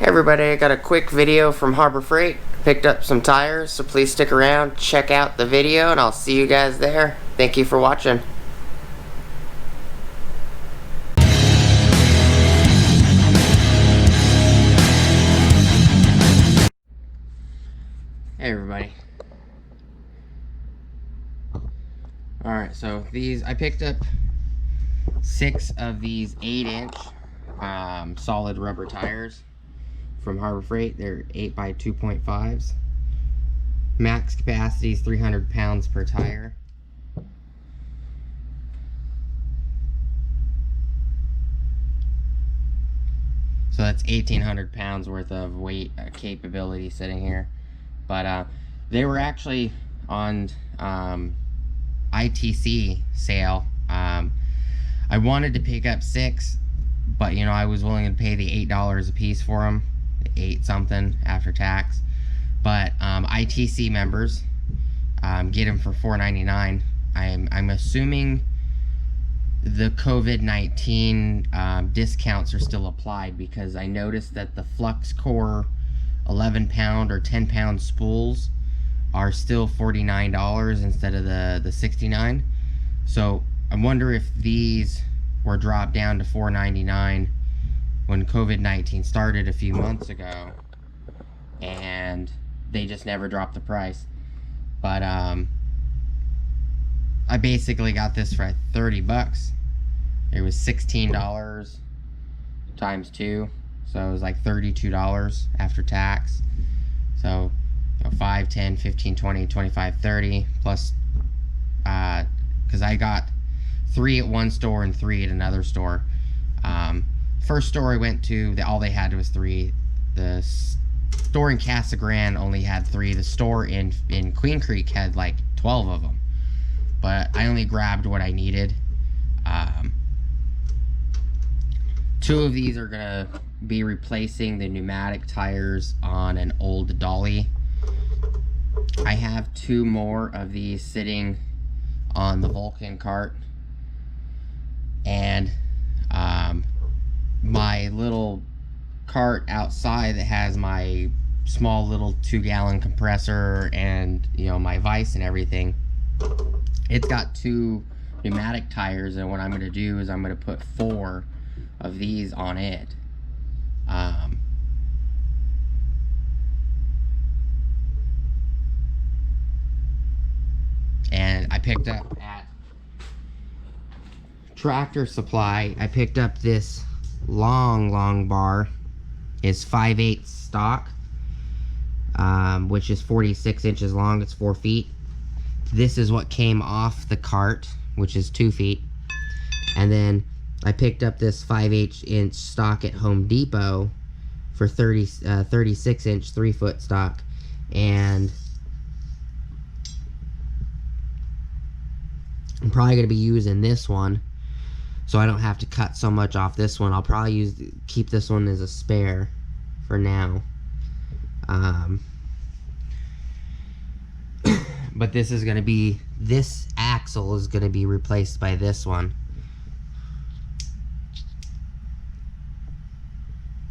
Hey everybody, I got a quick video from Harbor Freight. Picked up some tires, so please stick around, check out the video, and I'll see you guys there. Thank you for watching. Hey everybody. Alright, so I picked up 6 of these 8-inch solid rubber tires from Harbor Freight. They're 8x2.5s. Max capacity is 300 pounds per tire. So that's 1,800 pounds worth of weight capability sitting here. But they were actually on ITC sale. I wanted to pick up 6, but you know, I was willing to pay the $8 a piece for them. 8 something after tax. But ITC members get them for $4.99. I'm assuming the COVID-19 discounts are still applied, because I noticed that the Flux Core 11-pound or 10-pound spools are still $49 instead of the $69. So I wonder if these were dropped down to $4.99 when COVID-19 started a few months ago, and they just never dropped the price. But I basically got this for 30 bucks. It was $16 times 2, so it was like $32 after tax. So you know, 5, 10, 15, 20, 25, 30 plus, because I got 3 at one store and 3 at another store. First store I went to, all they had was 3. The store in Casa Grande only had 3. The store in Queen Creek had like 12 of them. But I only grabbed what I needed. 2 of these are gonna be replacing the pneumatic tires on an old dolly. I have 2 more of these sitting on the Vulcan cart, and my little cart outside that has my small little 2-gallon compressor and, you know, my vise and everything, it's got 2 pneumatic tires, and what I'm going to do is I'm going to put 4 of these on it. And I picked up at Tractor Supply, I picked up this long bar. It's 5/8 stock, which is 46 inches long. It's 4 feet. This is what came off the cart, which is 2 feet. And then I picked up this 5/8 stock at Home Depot for 36 inch 3-foot stock. And I'm probably going to be using this one, so I don't have to cut so much off this one. I'll probably keep this one as a spare for now. But this is going to be, this axle is going to be replaced by this one.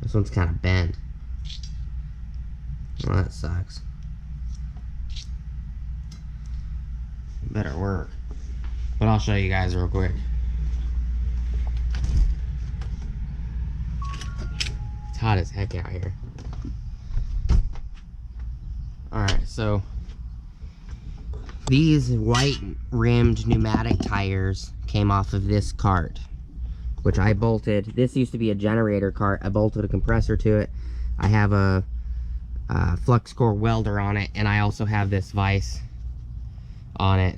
This one's kind of bent. Well, that sucks. Better work. But I'll show you guys real quick. It's hot as heck out here. Alright, so these white rimmed pneumatic tires came off of this cart, which I bolted. This used to be a generator cart. I bolted a compressor to it. I have a flux core welder on it, and I also have this vise on it.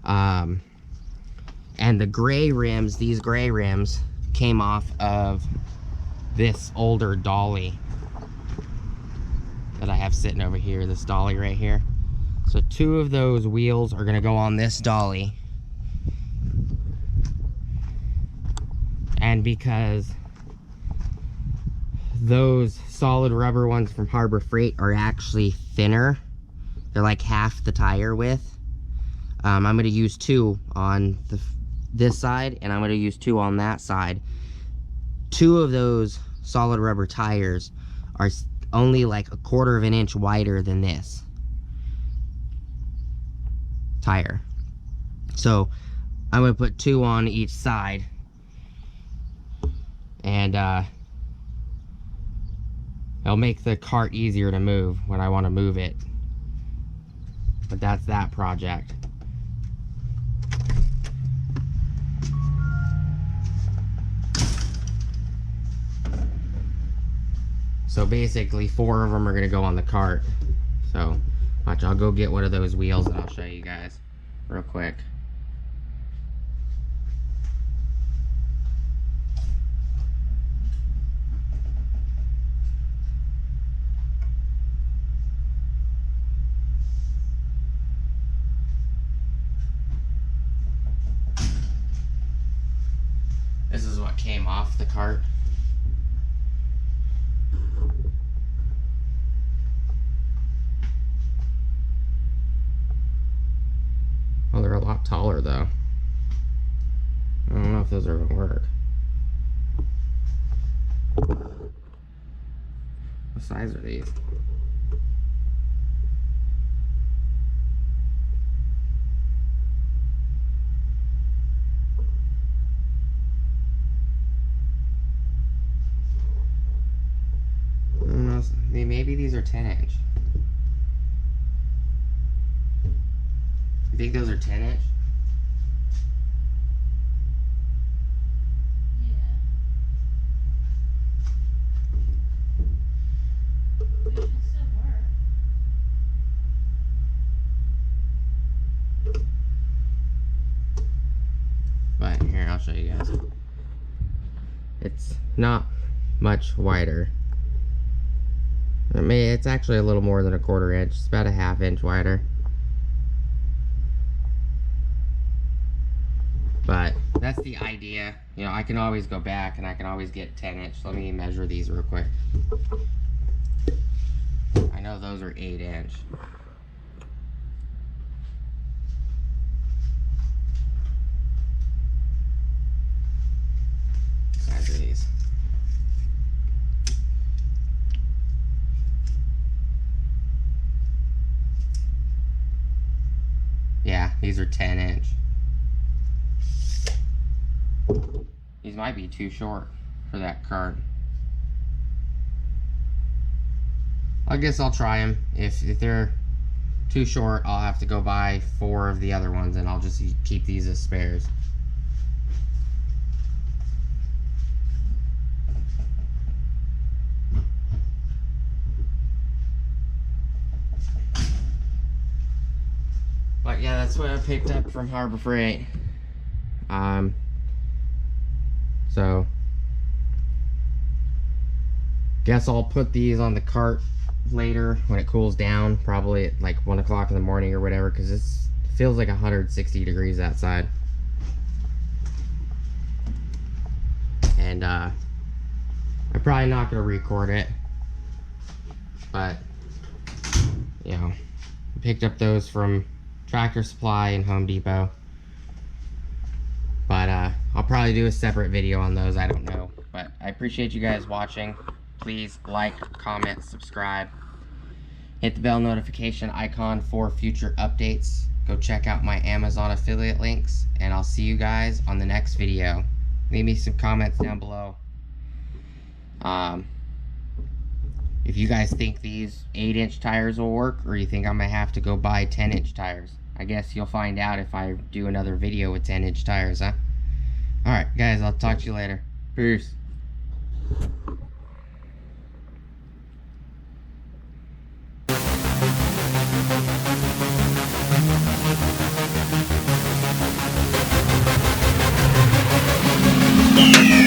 And the gray rims, these gray rims, came off of this older dolly that I have sitting over here, this dolly right here. So 2 of those wheels are gonna go on this dolly. And because those solid rubber ones from Harbor Freight are actually thinner, they're like half the tire width, I'm going to use 2 on this side, and I'm going to use 2 on that side. 2 of those solid rubber tires are only like 1/4 of an inch wider than this tire. So I'm going to put 2 on each side, and it'll make the cart easier to move when I want to move it. But that's that project. So basically 4 of them are going to go on the cart. So watch, I'll go get one of those wheels and I'll show you guys real quick. This is what came off the cart. Oh, they're a lot taller though. I don't know if those are gonna work. What size are these? I don't know, maybe these are 10-inch. You think those are 10-inch? Yeah. They should still work. But here, I'll show you guys. It's not much wider. I mean, it's actually a little more than 1/4 inch. It's about a 1/2 inch wider. But that's the idea. You know, I can always go back and I can always get 10-inch. Let me measure these real quick. I know those are 8-inch. Size of these. Yeah, these are 10-inch. These might be too short for that cart. I guess I'll try them. If they're too short, I'll have to go buy 4 of the other ones and I'll just keep these as spares. But yeah, that's what I picked up from Harbor Freight. So guess I'll put these on the cart later when it cools down, probably at like 1 o'clock in the morning or whatever, because it feels like 160 degrees outside. And I'm probably not going to record it, but you know, I picked up those from Tractor Supply and Home Depot. But I'll probably do a separate video on those, I don't know. But I appreciate you guys watching. Please like, comment, subscribe. Hit the bell notification icon for future updates. Go check out my Amazon affiliate links. And I'll see you guys on the next video. Leave me some comments down below. If you guys think these 8-inch tires will work, or you think I'm going to have to go buy 10-inch tires. I guess you'll find out if I do another video with 10-inch tires, huh? Alright, guys, I'll talk to you later. Peace. Yeah.